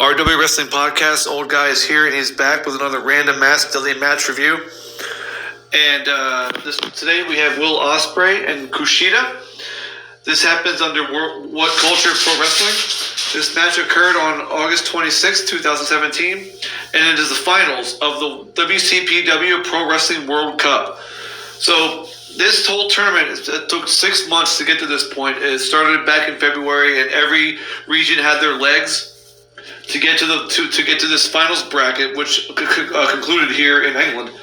RW Wrestling Podcast. Old guy is here, and he's back with another random daily match review. And today we have Will Ospreay and Kushida. This happens under What Culture Pro Wrestling. This match occurred on August 26, 2017, and it is the finals of the WCPW Pro Wrestling World Cup. So this whole tournament, it took 6 months to get to this point. It started back in February, and every region had their legs to get to this finals bracket, which concluded here in England in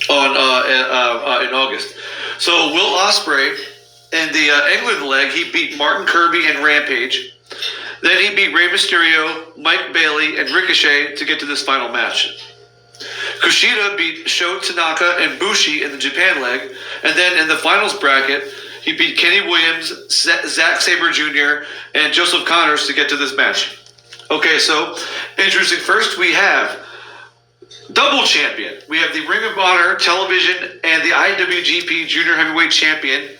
August. So Will Ospreay in the England leg, he beat Martin Kirby and Rampage. Then he beat Rey Mysterio, Mike Bailey, and Ricochet to get to this final match. Kushida beat Sho Tanaka and Bushi in the Japan leg, and then in the finals bracket, he beat Kenny Williams, Zack Sabre Jr., and Joseph Connors to get to this match. Okay, so introducing first, we have double champion. We have the Ring of Honor Television and the IWGP Junior Heavyweight Champion.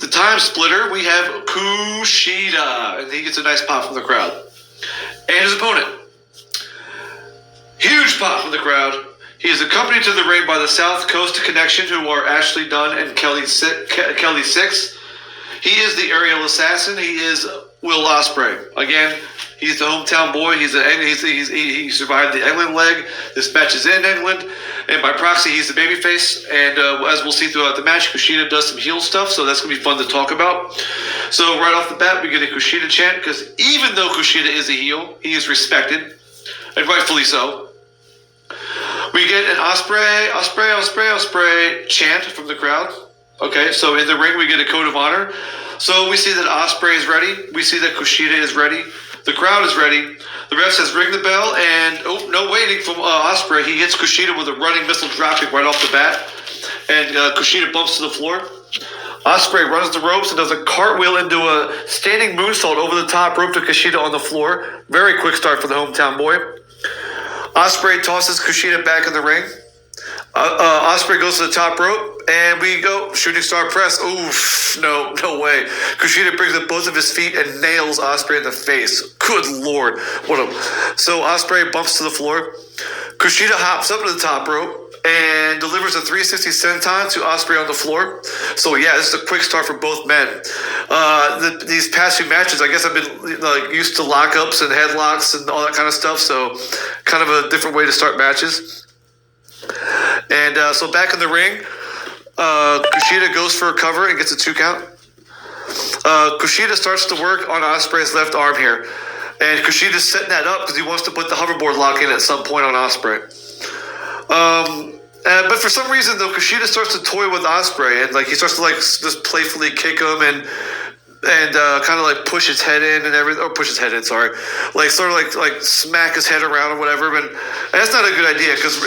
The time splitter, we have Kushida, and he gets a nice pop from the crowd. And his opponent, huge pop from the crowd. He is accompanied to the ring by the South Coast Connection, who are Ashley Dunn and Kelly Six. He is the aerial assassin. He is Will Ospreay. Again, he's the hometown boy. He survived the England leg. This match is in England, and by proxy, he's the babyface. And as we'll see throughout the match, Kushida does some heel stuff, so that's going to be fun to talk about. So right off the bat, we get a Kushida chant, because even though Kushida is a heel, he is respected, and rightfully so. We get an Ospreay chant from the crowd. Okay, so in the ring, we get a code of honor. So we see that Ospreay is ready. We see that Kushida is ready. The crowd is ready. The ref says ring the bell, and no waiting from Ospreay. He hits Kushida with a running missile dropkick right off the bat, and Kushida bumps to the floor. Ospreay runs the ropes and does a cartwheel into a standing moonsault over the top rope to Kushida on the floor. Very quick start for the hometown boy. Ospreay tosses Kushida back in the ring. Ospreay goes to the top rope, and we go shooting star press. Oof, no way. Kushida brings up both of his feet and nails Ospreay in the face. Good lord, So Ospreay bumps to the floor. Kushida hops up to the top rope and delivers a 360 senton to Ospreay on the floor. So yeah, this is a quick start for both men. These past few matches, I guess I've been used to lockups and headlocks and all that kind of stuff. So kind of a different way to start matches. And so back in the ring, Kushida goes for a cover and gets a 2 count. Kushida starts to work on Ospreay's left arm here. And Kushida's setting that up because he wants to put the hoverboard lock in at some point on Ospreay. But for some reason, though, Kushida starts to toy with Ospreay, and he starts to just playfully kick him and kind of push his head in and everything, or push his head in, sorry, sort of smack his head around or whatever. And that's not a good idea, because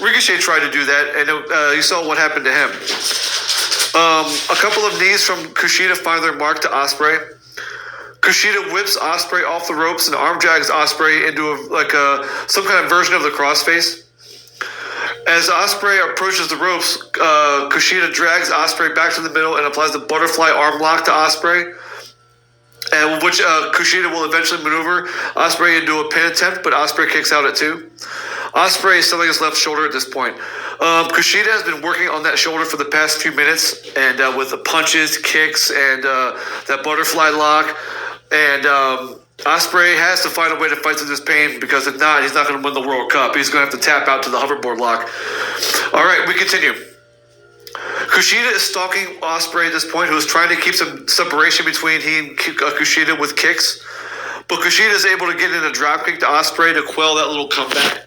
Ricochet tried to do that, and you saw what happened to him. A couple of knees from Kushida find their mark to Ospreay. Kushida whips Ospreay off the ropes and arm drags Ospreay into some kind of version of the crossface. As Ospreay approaches the ropes, Kushida drags Ospreay back to the middle and applies the butterfly arm lock to Ospreay, and which Kushida will eventually maneuver Ospreay into a pin attempt, but Ospreay kicks out at 2. Ospreay is selling his left shoulder at this point. Kushida has been working on that shoulder for the past few minutes, and with the punches, kicks, and that butterfly lock, and Ospreay has to find a way to fight through this pain, because if not, he's not going to win the World Cup. He's going to have to tap out to the hoverboard lock. All right, we continue. Kushida is stalking Ospreay at this point, who is trying to keep some separation between he and Kushida with kicks. But Kushida is able to get in a dropkick to Ospreay to quell that little comeback.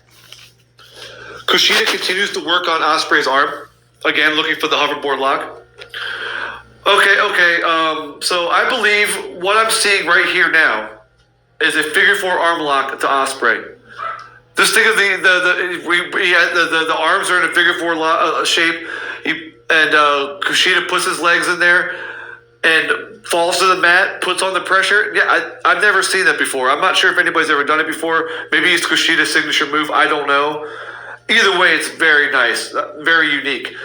Kushida continues to work on Ospreay's arm, again looking for the hoverboard lock. Okay. So I believe what I'm seeing right here now is a figure 4 arm lock to Ospreay. Just think of the arms are in a figure 4 shape, and Kushida puts his legs in there and falls to the mat, puts on the pressure. Yeah, I've never seen that before. I'm not sure if anybody's ever done it before. Maybe it's Kushida's signature move. I don't know. Either way, it's very nice, very unique.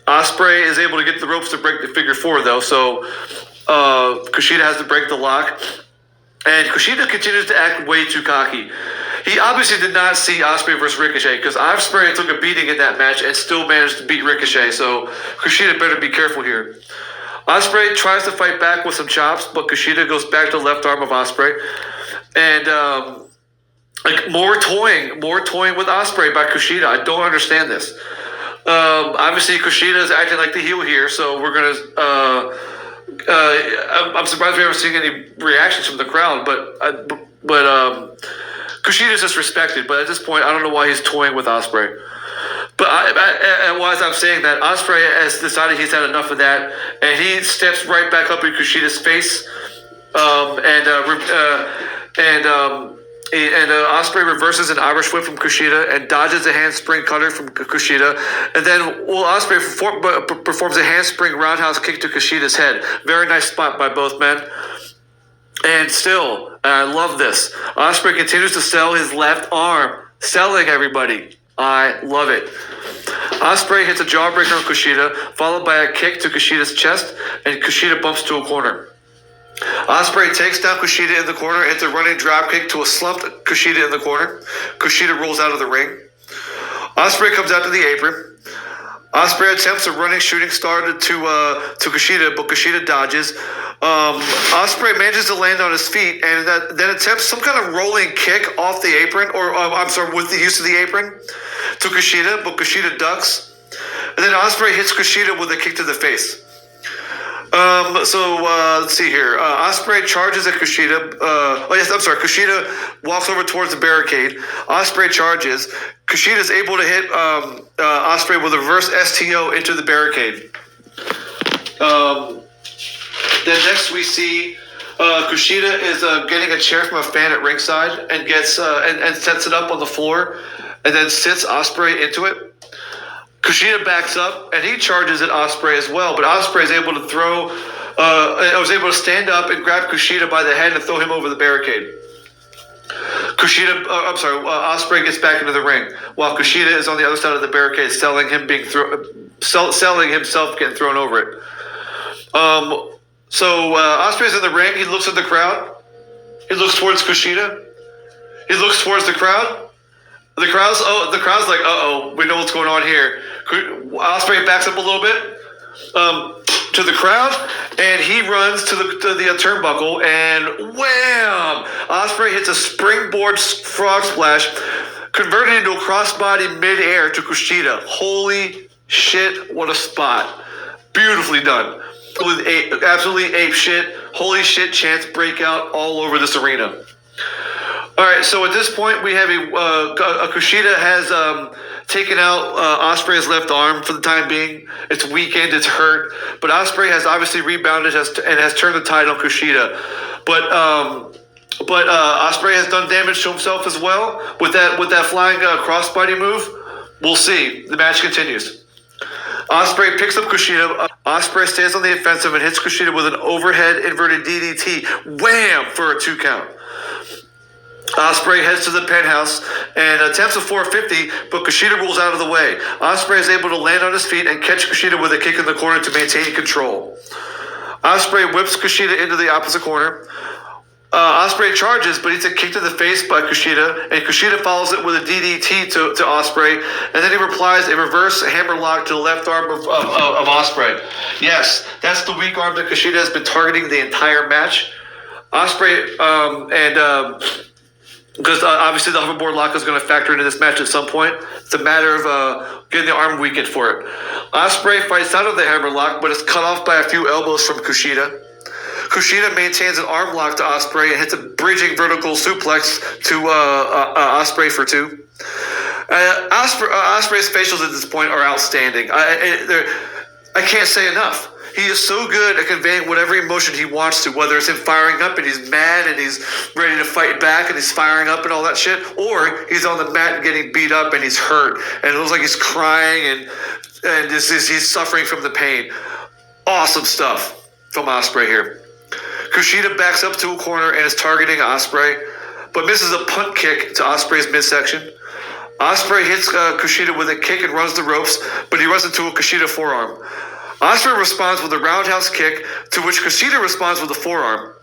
Ospreay is able to get the ropes to break the figure 4, though, so Kushida has to break the lock. And Kushida continues to act way too cocky. He obviously did not see Ospreay versus Ricochet because Ospreay took a beating in that match and still managed to beat Ricochet. So Kushida better be careful here. Ospreay tries to fight back with some chops, but Kushida goes back to the left arm of Ospreay. And more toying with Ospreay by Kushida. I don't understand this. Obviously, Kushida is acting like the heel here, so we're gonna. I'm surprised we haven't seen any reactions from the crowd, but Kushida's disrespected. But at this point, I don't know why he's toying with Ospreay. But as I'm saying that, Ospreay has decided he's had enough of that, and he steps right back up in Kushida's face, and Ospreay reverses an Irish whip from Kushida and dodges a handspring cutter from Kushida. And then Will Ospreay performs a handspring roundhouse kick to Kushida's head. Very nice spot by both men. And still, I love this, Ospreay continues to sell his left arm. Selling everybody. I love it. Ospreay hits a jawbreaker on Kushida, followed by a kick to Kushida's chest, and Kushida bumps to a corner. Ospreay takes down Kushida in the corner, hits a running dropkick to a slumped Kushida in the corner. Kushida rolls out of the ring. Ospreay comes out to the apron. Ospreay attempts a running shooting star to Kushida, but Kushida dodges. Ospreay manages to land on his feet and then attempts some kind of rolling kick off the apron, with the use of the apron to Kushida, but Kushida ducks. And then Ospreay hits Kushida with a kick to the face. Let's see here. Ospreay charges at Kushida. Kushida walks over towards the barricade. Ospreay charges. Kushida is able to hit Ospreay with a reverse STO into the barricade. Then next we see Kushida is getting a chair from a fan at ringside and gets and sets it up on the floor and then sits Ospreay into it. Kushida backs up and he charges at Ospreay as well, but Ospreay is able to stand up and grab Kushida by the head and throw him over the barricade. Ospreay gets back into the ring while Kushida is on the other side of the barricade, selling himself getting thrown over it. Ospreay's in the ring. He looks at the crowd. He looks towards Kushida. He looks towards the crowd. The crowd's like, we know what's going on here. Ospreay backs up a little bit to the crowd, and he runs to the turnbuckle, and wham! Ospreay hits a springboard frog splash, converted into a crossbody midair to Kushida. Holy shit! What a spot! Beautifully done. Absolutely ape shit. Holy shit! Chants break out all over this arena. All right, so at this point, we have Kushida has taken out Ospreay's left arm for the time being. It's weakened, it's hurt, but Ospreay has obviously rebounded and has turned the tide on Kushida. But Ospreay has done damage to himself as well with that flying crossbody move. We'll see. The match continues. Ospreay picks up Kushida. Ospreay stays on the offensive and hits Kushida with an overhead inverted DDT. Wham! For a 2 count. Ospreay heads to the penthouse and attempts a 450, but Kushida rolls out of the way. Ospreay is able to land on his feet and catch Kushida with a kick in the corner to maintain control. Ospreay whips Kushida into the opposite corner. Ospreay charges, but he's a kick to the face by Kushida, and Kushida follows it with a DDT to Ospreay, and then he replies a reverse hammerlock to the left arm of Ospreay. Yes, that's the weak arm that Kushida has been targeting the entire match. Ospreay because obviously the hoverboard lock is going to factor into this match at some point. It's a matter of getting the arm weakened for it. Ospreay fights out of the hammerlock, but is cut off by a few elbows from Kushida. Kushida maintains an arm lock to Ospreay and hits a bridging vertical suplex to Ospreay for 2. Ospreay's facials at this point are outstanding. I can't say enough. He is so good at conveying whatever emotion he wants to, whether it's him firing up and he's mad and he's ready to fight back and he's firing up and all that shit, or he's on the mat and getting beat up and he's hurt and it looks like he's crying and he's suffering from the pain. Awesome stuff from Ospreay here. Kushida backs up to a corner and is targeting Ospreay, but misses a punt kick to Ospreay's midsection. Ospreay hits Kushida with a kick and runs the ropes, but he runs into a Kushida forearm. Ospreay responds with a roundhouse kick, to which Kushida responds with a forearm.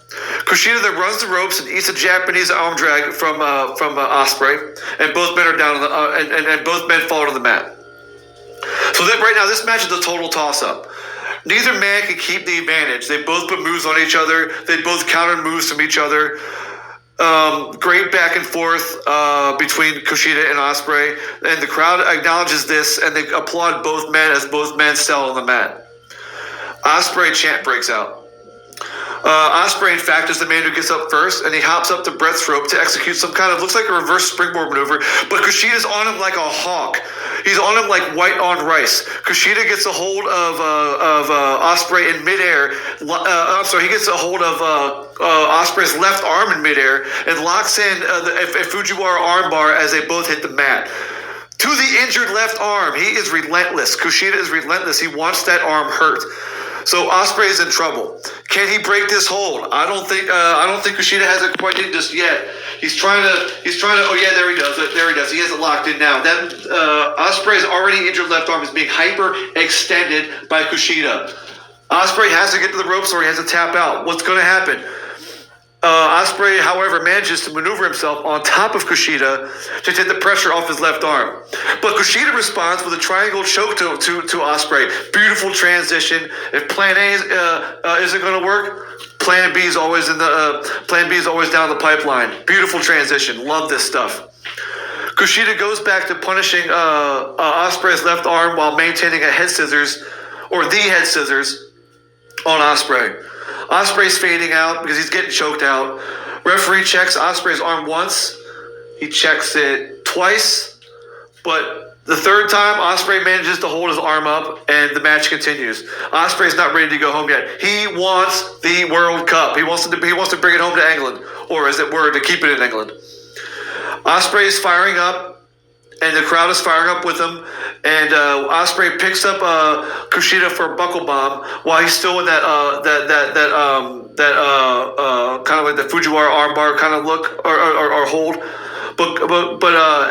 Kushida then runs the ropes and eats a Japanese arm drag from Ospreay, and both men are down on the, and both men fall to the mat. So that right now, this match is a total toss-up. Neither man can keep the advantage. They both put moves on each other. They both counter moves from each other. Great back and forth between Kushida and Ospreay, and the crowd acknowledges this, and they applaud both men as both men sell on the mat. Ospreay chant breaks out. Ospreay, in fact, is the man who gets up first, and he hops up to Brett's rope to execute some kind of, looks like a reverse springboard maneuver, but Kushida's on him like a hawk. He's on him like white on rice. Kushida gets a hold of Ospreay in midair. He gets a hold of Ospreay's left arm in midair and locks in a Fujiwara armbar as they both hit the mat. To the injured left arm, he is relentless. Kushida is relentless. He wants that arm hurt. So Ospreay is in trouble. Can he break this hold? I don't think Kushida has it quite in just yet. He's trying to. Oh yeah, there he does. He has it locked in now. That Ospreay's already injured left arm is being hyper extended by Kushida. Ospreay has to get to the ropes or he has to tap out. What's going to happen? Ospreay, however, manages to maneuver himself on top of Kushida to take the pressure off his left arm. But Kushida responds with a triangle choke to Ospreay. Beautiful transition. If Plan A isn't going to work, Plan B is always down the pipeline. Beautiful transition. Love this stuff. Kushida goes back to punishing Ospreay's left arm while maintaining a head scissors, or the head scissors, on Ospreay. Ospreay's fading out because he's getting choked out. Referee checks Ospreay's arm once. He checks it twice. But the third time, Ospreay manages to hold his arm up, and the match continues. Ospreay's not ready to go home yet. He wants the World Cup. He wants to bring it home to England, or as it were, to keep it in England. Ospreay is firing up, and the crowd is firing up with him. And Ospreay picks up Kushida for a buckle bomb while he's still in that kind of like the Fujiwara armbar kind of look or hold. But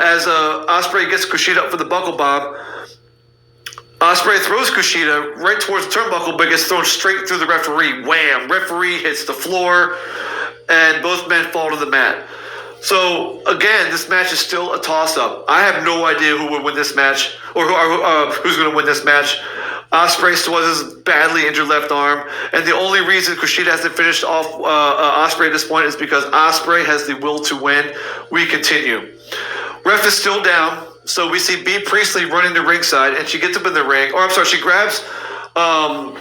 as Ospreay gets Kushida up for the buckle bomb, Ospreay throws Kushida right towards the turnbuckle, but gets thrown straight through the referee. Wham! Referee hits the floor, and both men fall to the mat. So, again, this match is still a toss-up. I have no idea who would win this match, or who's going to win this match. Ospreay still has his badly injured left arm, and the only reason Kushida hasn't finished off Ospreay at this point is because Ospreay has the will to win. We continue. Ref is still down, so we see Bea Priestley running to ringside, and she gets up in the ring. She grabs... hold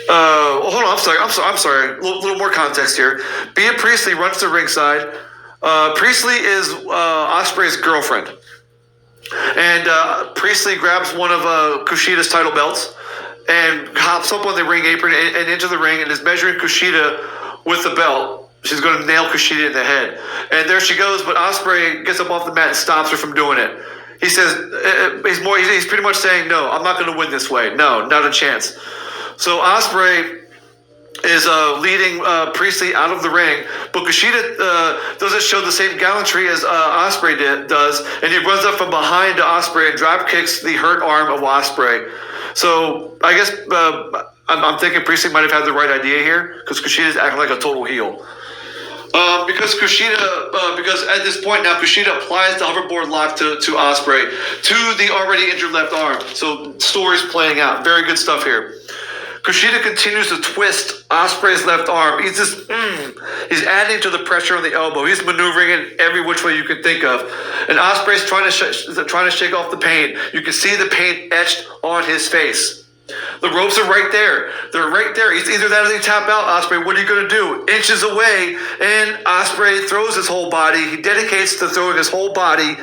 on, I'm sorry. A little more context here. Bea Priestley runs to ringside. Priestley is Ospreay's girlfriend. And Priestley grabs one of Kushida's title belts and hops up on the ring apron and into the ring and is measuring Kushida with the belt. She's going to nail Kushida in the head. And there she goes, but Ospreay gets up off the mat and stops her from doing it. He says, he's pretty much saying, no, I'm not going to win this way. No, not a chance. So Ospreay is leading Priestley out of the ring, but Kushida doesn't show the same gallantry as Ospreay does, and he runs up from behind to Ospreay and drop kicks the hurt arm of Ospreay. So I guess I'm thinking Priestley might have had the right idea here because Kushida's acting like a total heel. Because at this point now Kushida applies the hoverboard lock to Ospreay to the already injured left arm. So story's playing out. Very good stuff here. Kushida continues to twist Ospreay's left arm. He's just, he's adding to the pressure on the elbow. He's maneuvering it every which way you can think of. And Ospreay's trying to shake off the pain. You can see the pain etched on his face. The ropes are right there. They're right there. He's either that or they tap out. Ospreay, what are you going to do? Inches away, and Ospreay throws his whole body. He dedicates to throwing his whole body,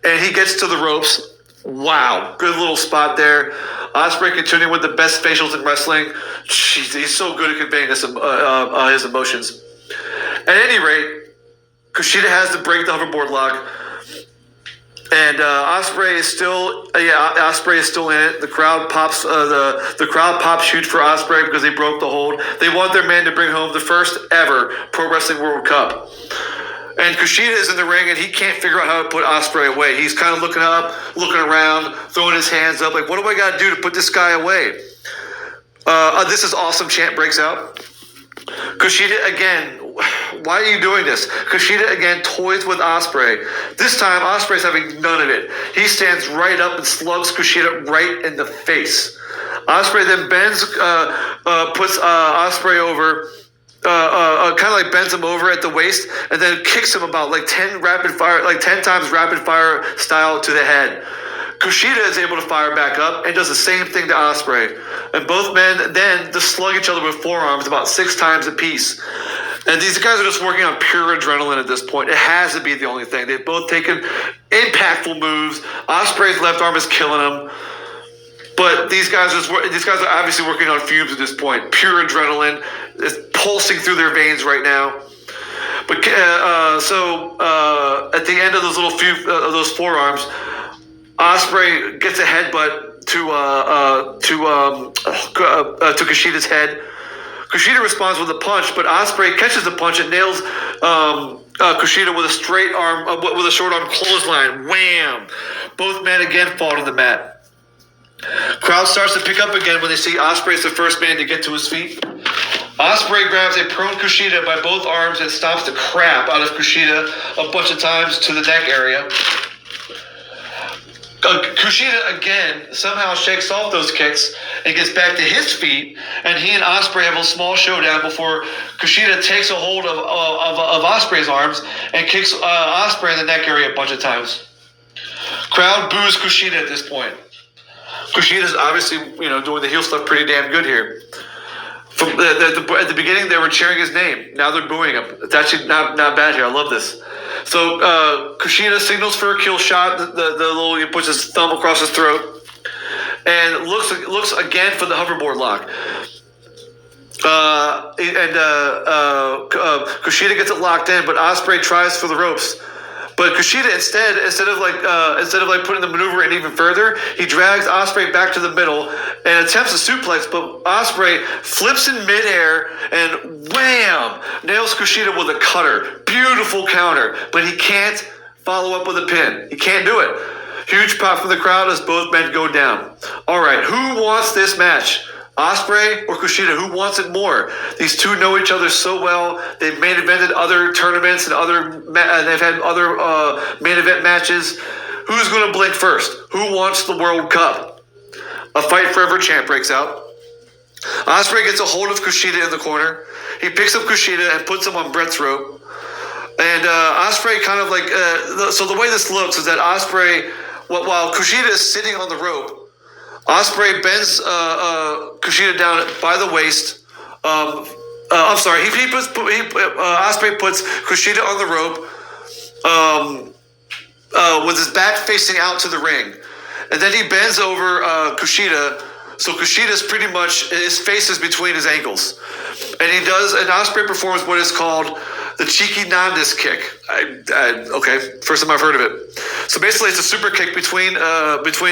and he gets to the ropes. Wow, good little spot there. Ospreay continuing with the best facials in wrestling. Jeez, he's so good at conveying his emotions. At any rate, Kushida has to break the hoverboard lock. And Ospreay is still in it. The crowd pops. The crowd pops huge for Ospreay because they broke the hold. They want their man to bring home the first ever Pro Wrestling World Cup. And Kushida is in the ring, and he can't figure out how to put Ospreay away. He's kind of looking up, looking around, throwing his hands up, like, what do I got to do to put this guy away? This is awesome. Chant breaks out. Kushida again. Why are you doing this? Kushida again toys with Ospreay. This time, Ospreay's having none of it. He stands right up and slugs Kushida right in the face. Ospreay then bends, puts Ospreay over, kind of like bends him over at the waist, and then kicks him about like 10 times rapid fire style to the head. Kushida is able to fire back up and does the same thing to Ospreay. And both men then just slug each other with forearms about 6 times apiece. And these guys are just working on pure adrenaline at this point. It has to be the only thing. They've both taken impactful moves. Ospreay's left arm is killing him. But these guys are obviously working on fumes at this point. Pure adrenaline is pulsing through their veins right now. But at the end of those those forearms, Ospreay gets a headbutt to Kushida's head. Kushida responds with a punch, but Ospreay catches the punch and nails Kushida with a straight arm, with a short arm clothesline. Wham! Both men again fall to the mat. Crowd starts to pick up again when they see Ospreay is the first man to get to his feet. Ospreay grabs a prone Kushida by both arms and stomps the crap out of Kushida a bunch of times to the neck area. Kushida again somehow shakes off those kicks and gets back to his feet, and he and Ospreay have a small showdown before Kushida takes a hold of Ospreay's arms and kicks Ospreay in the neck area a bunch of times. Crowd boos Kushida at this point. Kushida's obviously doing the heel stuff pretty damn good here. At the beginning they were cheering his name. Now they're booing him. It's actually not bad here. I love this. So Kushida signals for a kill shot. He puts his thumb across his throat and looks again for the hoverboard lock. Kushida gets it locked in, but Ospreay tries for the ropes. But Kushida instead of putting the maneuver in even further, he drags Ospreay back to the middle and attempts a suplex, but Ospreay flips in midair and wham! Nails Kushida with a cutter. Beautiful counter, but he can't follow up with a pin. He can't do it. Huge pop from the crowd as both men go down. All right, who wants this match? Ospreay or Kushida? Who wants it more? These two know each other so well. They've main evented other tournaments and they've had other main event matches. Who's going to blink first? Who wants the World Cup? A fight forever chant breaks out. Ospreay gets a hold of Kushida in the corner. He picks up Kushida and puts him on Brett's rope. And Ospreay kind of like so the way this looks is that Ospreay, while Kushida is sitting on the rope, Ospreay bends Kushida down by the waist. I'm sorry. Ospreay puts Kushida on the rope with his back facing out to the ring, and then he bends over Kushida. So Kushida's pretty much, his face is between his ankles, and Ospreay performs what is called the cheeky Nandis kick. Okay, first time I've heard of it. So basically, it's a super kick between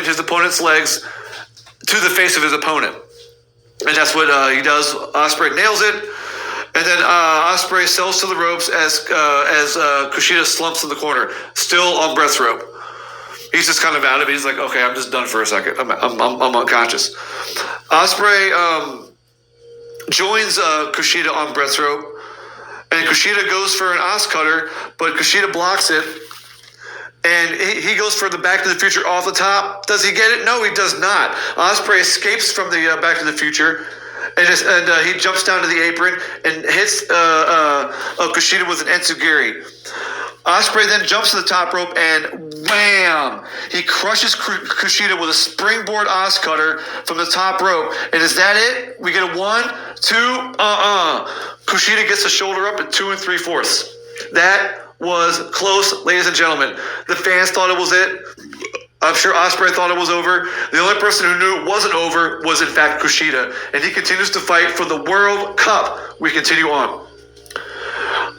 his opponent's legs to the face of his opponent. And that's what he does. Ospreay nails it. And then Ospreay sells to the ropes as Kushida slumps in the corner, still on Brett's rope. He's just kind of out of it. He's like, okay, I'm just done for a second. I'm unconscious. Ospreay joins Kushida on Brett's rope. And Kushida goes for an Os cutter, but Kushida blocks it. And he goes for the Back to the Future off the top. Does he get it? No, he does not. Ospreay escapes from the Back to the Future, and he jumps down to the apron and hits Kushida with an enziguri. Ospreay then jumps to the top rope and wham! He crushes Kushida with a springboard Os cutter from the top rope. And is that it? We get a 1, 2, Kushida gets the shoulder up at 2 3/4. That was close, ladies and gentlemen. The fans thought it was it. I'm sure Ospreay thought it was over. The only person who knew it wasn't over was, in fact, Kushida. And he continues to fight for the World Cup. We continue on.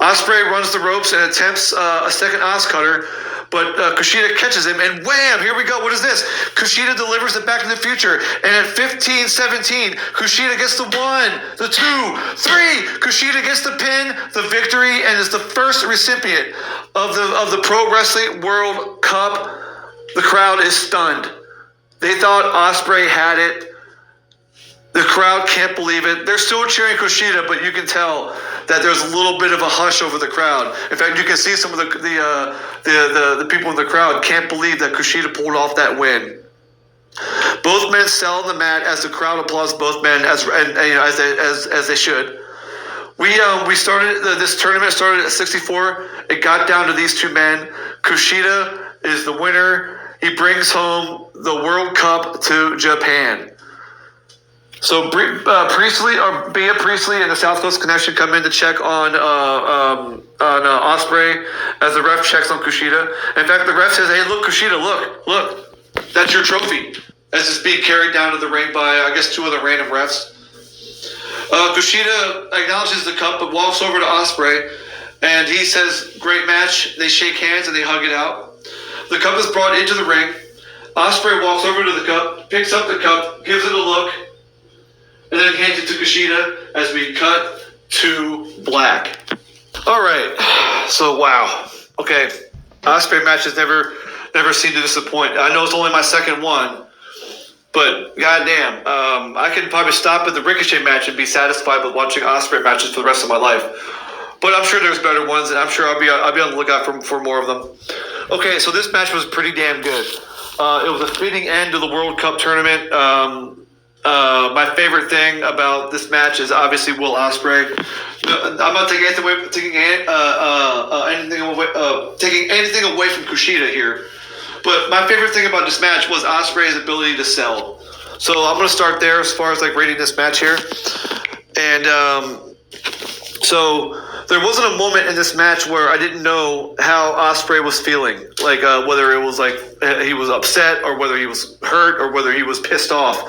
Ospreay runs the ropes and attempts a second Os cutter, but Kushida catches him, and wham, here we go. What is this? Kushida delivers it Back to the Future, and at 15-17, Kushida gets the 1, the 2, 3. Kushida gets the pin, the victory, and is the first recipient of the Pro Wrestling World Cup. The crowd is stunned. They thought Ospreay had it. The crowd can't believe it. They're still cheering Kushida, but you can tell that there's a little bit of a hush over the crowd. In fact, you can see some of the people in the crowd can't believe that Kushida pulled off that win. Both men sell on the mat as the crowd applauds both men as they should. We started this tournament started at 64. It got down to these two men. Kushida is the winner. He brings home the World Cup to Japan. So Priestley and the South Coast Connection come in to check on Ospreay as the ref checks on Kushida. In fact, the ref says, "Hey, look, Kushida, look, that's your trophy." As it's being carried down to the ring by, I guess, two other random refs. Kushida acknowledges the cup, but walks over to Ospreay, and he says, "Great match." They shake hands and they hug it out. The cup is brought into the ring. Ospreay walks over to the cup, picks up the cup, gives it a look, and then hands it to Kushida as we cut to black. All right. So, wow. Okay. Ospreay matches never seem to disappoint. I know it's only my second one, but goddamn, I could probably stop at the Ricochet match and be satisfied with watching Ospreay matches for the rest of my life. But I'm sure there's better ones, and I'm sure I'll be on the lookout for more of them. Okay, so this match was pretty damn good. It was a fitting end to the World Cup tournament. My favorite thing about this match is obviously Will Ospreay. I'm not taking anything away from Kushida here, but my favorite thing about this match was Ospreay's ability to sell. So I'm going to start there as far as like rating this match here, and so there wasn't a moment in this match where I didn't know how Ospreay was feeling, like whether it was like he was upset or whether he was hurt or whether he was pissed off.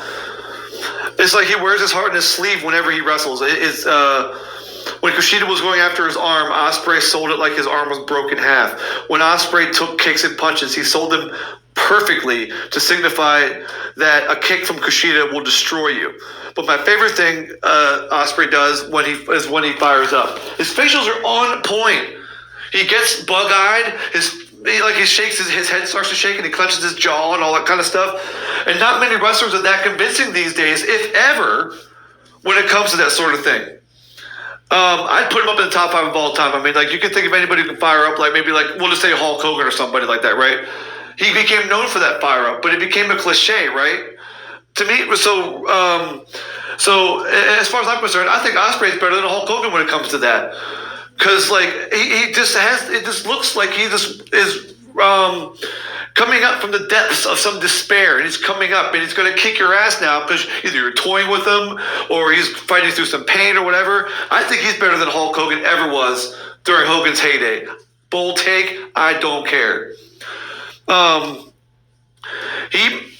It's like he wears his heart in his sleeve whenever he wrestles. When Kushida was going after his arm, Ospreay sold it like his arm was broken in half. When Ospreay took kicks and punches, he sold them perfectly to signify that a kick from Kushida will destroy you. But my favorite thing Ospreay does when he fires up. His facials are on point. He gets bug-eyed. He shakes his head starts to shake and he clenches his jaw and all that kind of stuff. And not many wrestlers are that convincing these days, if ever, when it comes to that sort of thing. I'd put him up in the top 5 of all time. I mean, like, you can think of anybody who can fire up, like maybe like we'll just say Hulk Hogan or somebody like that, right? He became known for that fire up, but it became a cliche, right? To me, it was so. So as far as I'm concerned, I think Ospreay is better than Hulk Hogan when it comes to that. Because like he just has, it just looks like he just is coming up from the depths of some despair, and he's coming up, and he's going to kick your ass now because either you're toying with him or he's fighting through some pain or whatever. I think he's better than Hulk Hogan ever was during Hogan's heyday. Bold take, I don't care.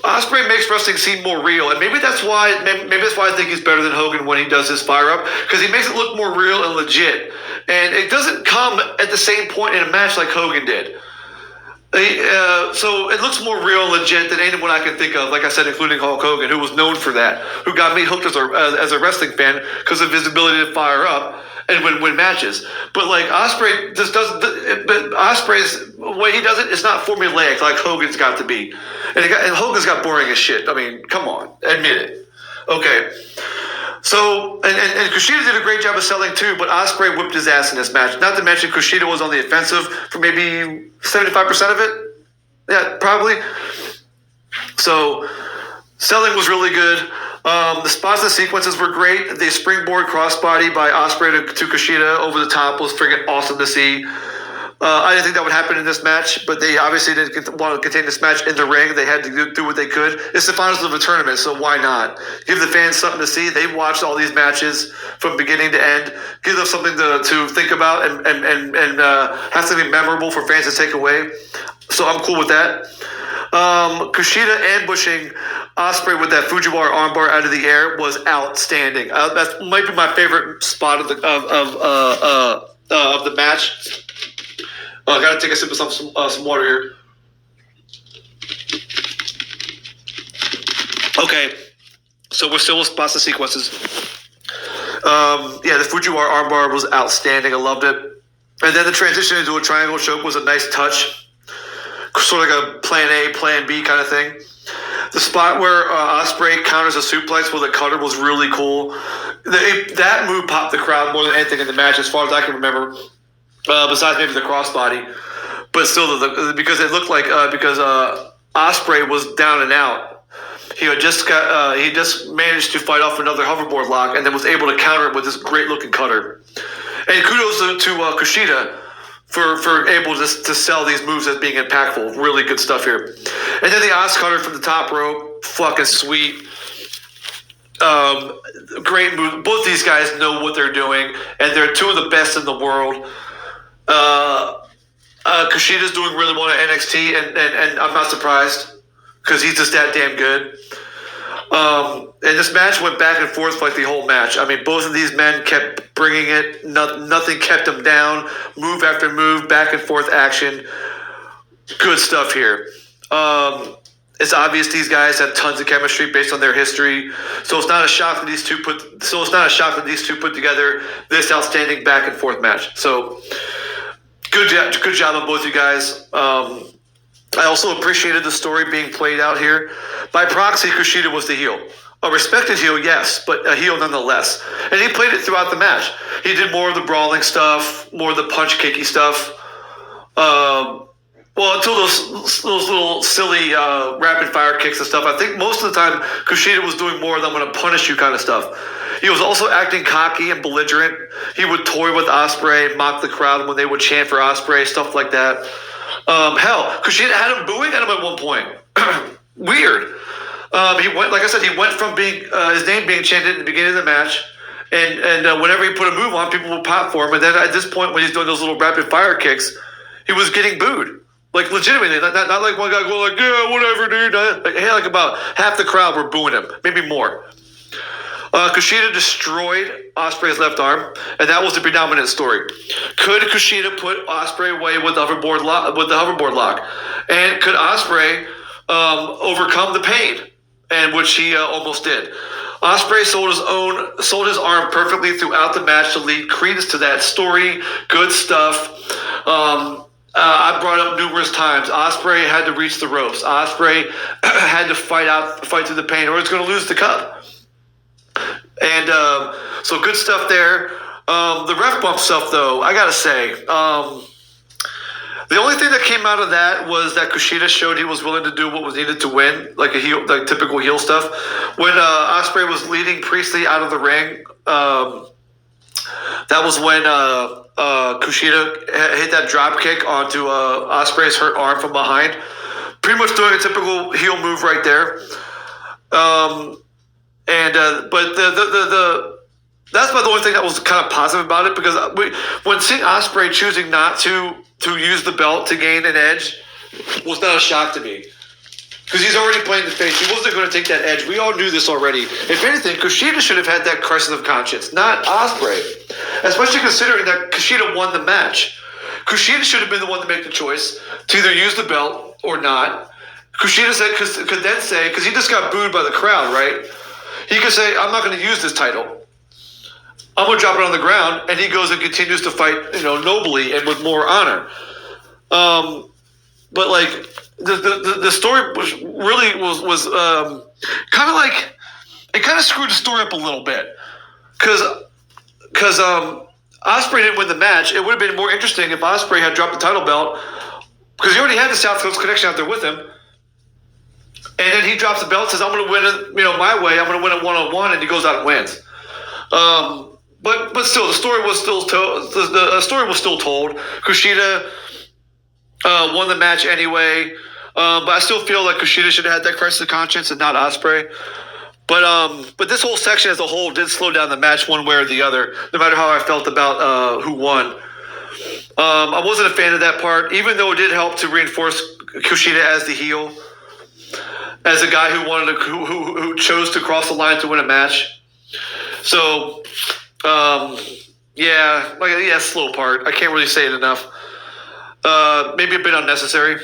Ospreay makes wrestling seem more real, and maybe that's why I think he's better than Hogan when he does his fire up, because he makes it look more real and legit, and it doesn't come at the same point in a match like Hogan did. So it looks more real and legit than anyone I can think of, like I said, including Hulk Hogan, who was known for that, who got me hooked as a wrestling fan because of his ability to fire up and win matches. But like Ospreay just doesn't. But Ospreay's way he does it is not formulaic like Hogan's got to be, and Hogan's got boring as shit. I mean, come on, admit it. Okay. So, and Kushida did a great job of selling too, but Ospreay whipped his ass in this match. Not to mention Kushida was on the offensive for maybe 75% of it. Yeah, probably. So, selling was really good. The spots and sequences were great. The springboard crossbody by Ospreay to Kushida over the top was freaking awesome to see. I didn't think that would happen in this match, but they obviously didn't want to contain this match in the ring. They had to do what they could. It's the finals of a tournament, so why not? Give the fans something to see. They've watched all these matches from beginning to end. Give them something to think about and have something memorable for fans to take away. So I'm cool with that. Kushida ambushing Ospreay with that Fujiwara armbar out of the air was outstanding. That might be my favorite spot of the match. I gotta take a sip of some water here. Okay, so we're still with spots and sequences. The Fujiwara armbar was outstanding. I loved it. And then the transition into a triangle choke was a nice touch. Sort of like a plan A, plan B kind of thing. The spot where Ospreay counters a suplex with a cutter was really cool. That move popped the crowd more than anything in the match, as far as I can remember. Besides maybe the crossbody, but still, because it looked like because Ospreay was down and out, he just managed to fight off another hoverboard lock and then was able to counter it with this great looking cutter. And kudos to Kushida for able to sell these moves as being impactful. Really good stuff here. And then the Os cutter from the top rope, fucking sweet. Great move. Both these guys know what they're doing, and they're two of the best in the world. Kushida's doing really well at NXT, and I'm not surprised because he's just that damn good. And this match went back and forth like the whole match. I mean, both of these men kept bringing it. Nothing kept them down. Move after move, back and forth action. Good stuff here. It's obvious these guys have tons of chemistry based on their history, so it's not a shock that these two put together this outstanding back and forth match. So good job on both you guys. I also appreciated the story being played out here. By proxy, Kushida was the heel. A respected heel, yes, but a heel nonetheless. And he played it throughout the match. He did more of the brawling stuff, more of the punch-kicky stuff. Well, until those little silly rapid-fire kicks and stuff. I think most of the time, Kushida was doing more than I'm going to punish you kind of stuff. He was also acting cocky and belligerent. He would toy with Ospreay, mock the crowd when they would chant for Ospreay, stuff like that. Hell, Kushida had him booing at him at one point. Weird. He went, like I said, he went from being his name being chanted at the beginning of the match, and whenever he put a move on, people would pop for him. And then at this point, when he's doing those little rapid fire kicks, he was getting booed. Like, legitimately, not like one guy going like, yeah, whatever, dude. Like about half the crowd were booing him, maybe more. Kushida destroyed Ospreay's left arm, and that was the predominant story. Could Kushida put Ospreay away with the hoverboard lock? And could Ospreay overcome the pain? And which he almost did. Ospreay sold his arm perfectly throughout the match to lead credence to that story. Good stuff. I brought up numerous times. Ospreay had to reach the ropes. Ospreay had to fight through the pain, or he's going to lose the cup. And so good stuff there. The ref bump stuff, though, I gotta say, the only thing that came out of that was that Kushida showed he was willing to do what was needed to win, like typical heel stuff. When Ospreay was leading Priestley out of the ring, that was when Kushida hit that drop kick onto Ospreay's hurt arm from behind, pretty much doing a typical heel move right there. But that's about the only thing that was kind of positive about it, because when seeing Ospreay choosing not to use the belt to gain an edge was not a shock to me, because he's already playing the face. He wasn't going to take that edge. We all knew this already. If anything, Kushida should have had that crisis of conscience, not Ospreay, especially considering that Kushida won the match. Kushida should have been the one to make the choice to either use the belt or not. Kushida could then say, because he just got booed by the crowd, right? He could say, I'm not going to use this title. I'm going to drop it on the ground, and he goes and continues to fight, nobly and with more honor. But like the story was kind of like, it kind of screwed the story up a little bit, because Ospreay didn't win the match. It would have been more interesting if Ospreay had dropped the title belt, because he already had the South Coast Connection out there with him. And then he drops the belt, says, I'm going to win it, my way. I'm going to win it one-on-one, and he goes out and wins. But still, the story was still told. The story was still told. Kushida won the match anyway, but I still feel like Kushida should have had that crisis of conscience and not Ospreay. But this whole section as a whole did slow down the match one way or the other, no matter how I felt about who won. I wasn't a fan of that part, even though it did help to reinforce Kushida as the heel, as a guy who chose to cross the line to win a match. So, slow part. I can't really say it enough. Maybe a bit unnecessary.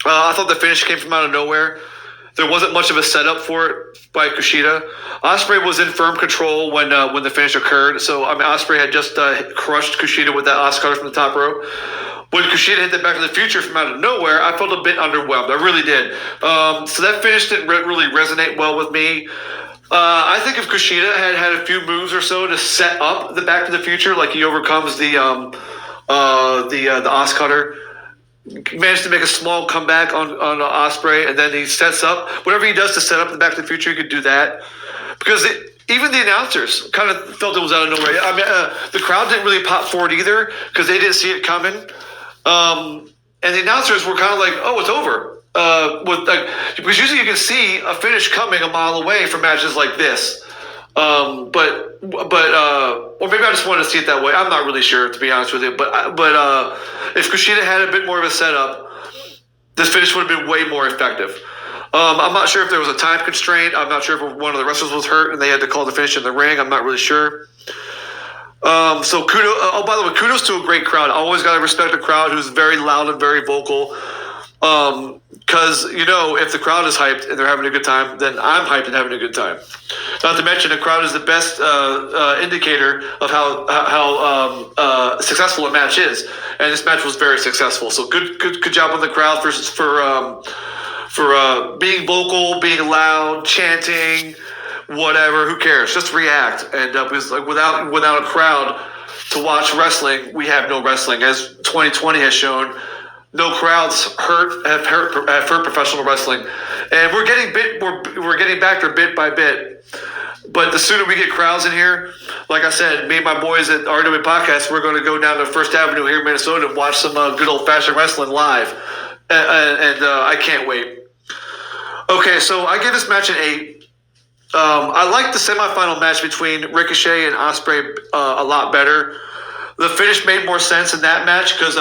I thought the finish came from out of nowhere. There wasn't much of a setup for it by Kushida. Ospreay was in firm control when the finish occurred. So, Ospreay had just crushed Kushida with that Oscar from the top rope. when Kushida hit that Back to the Future from out of nowhere, I felt a bit underwhelmed. I really did. So that finish didn't really resonate well with me. I think if Kushida had a few moves or so to set up the Back to the Future, like he overcomes the Os Cutter, managed to make a small comeback on Ospreay, and then he sets up whatever he does to set up the Back to the Future. He could do that because even the announcers kind of felt it was out of nowhere. I mean, the crowd didn't really pop for it either because they didn't see it coming. And the announcers were kind of like, "Oh, it's over." Because usually you can see a finish coming a mile away from matches like this. Or maybe I just wanted to see it that way. I'm not really sure, to be honest with you. But if Kushida had a bit more of a setup, this finish would have been way more effective. I'm not sure if there was a time constraint. I'm not sure if one of the wrestlers was hurt and they had to call the finish in the ring. I'm not really sure. So kudos. Oh, by the way, kudos to a great crowd. I always got to respect a crowd who's very loud and very vocal. Because, if the crowd is hyped and they're having a good time, then I'm hyped and having a good time. Not to mention, the crowd is the best indicator of how successful a match is. And this match was very successful. So good job on the crowd for being vocal, being loud, chanting, whatever. Who cares? Just react. And because without a crowd to watch wrestling, we have no wrestling. As 2020 has shown, no crowds have hurt professional wrestling, and we're getting back there bit by bit. But the sooner we get crowds in here, like I said, me and my boys at RW Podcast, we're going to go down to First Avenue here in Minnesota and watch some good old fashioned wrestling live, and I can't wait. Okay, so I give this match an 8. I like the semifinal match between Ricochet and Ospreay a lot better. The finish made more sense in that match because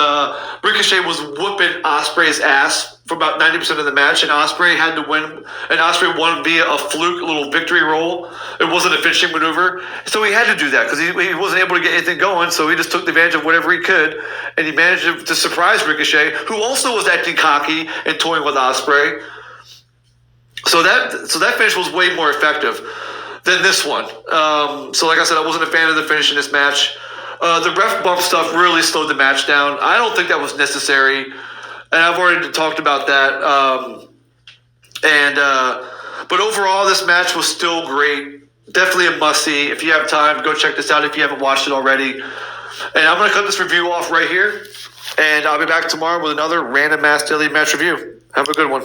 Ricochet was whooping Ospreay's ass for about 90% of the match, and Ospreay had to win. And Ospreay won via a fluke little victory roll. It wasn't a finishing maneuver, so he had to do that because he wasn't able to get anything going. So he just took advantage of whatever he could, and he managed to surprise Ricochet, who also was acting cocky and toying with Ospreay. So that finish was way more effective than this one. So like I said, I wasn't a fan of the finish in this match. The ref bump stuff really slowed the match down. I don't think that was necessary, and I've already talked about that. But overall, this match was still great. Definitely a must-see. If you have time, go check this out if you haven't watched it already. And I'm going to cut this review off right here, and I'll be back tomorrow with another Random Mass Daily Match Review. Have a good one.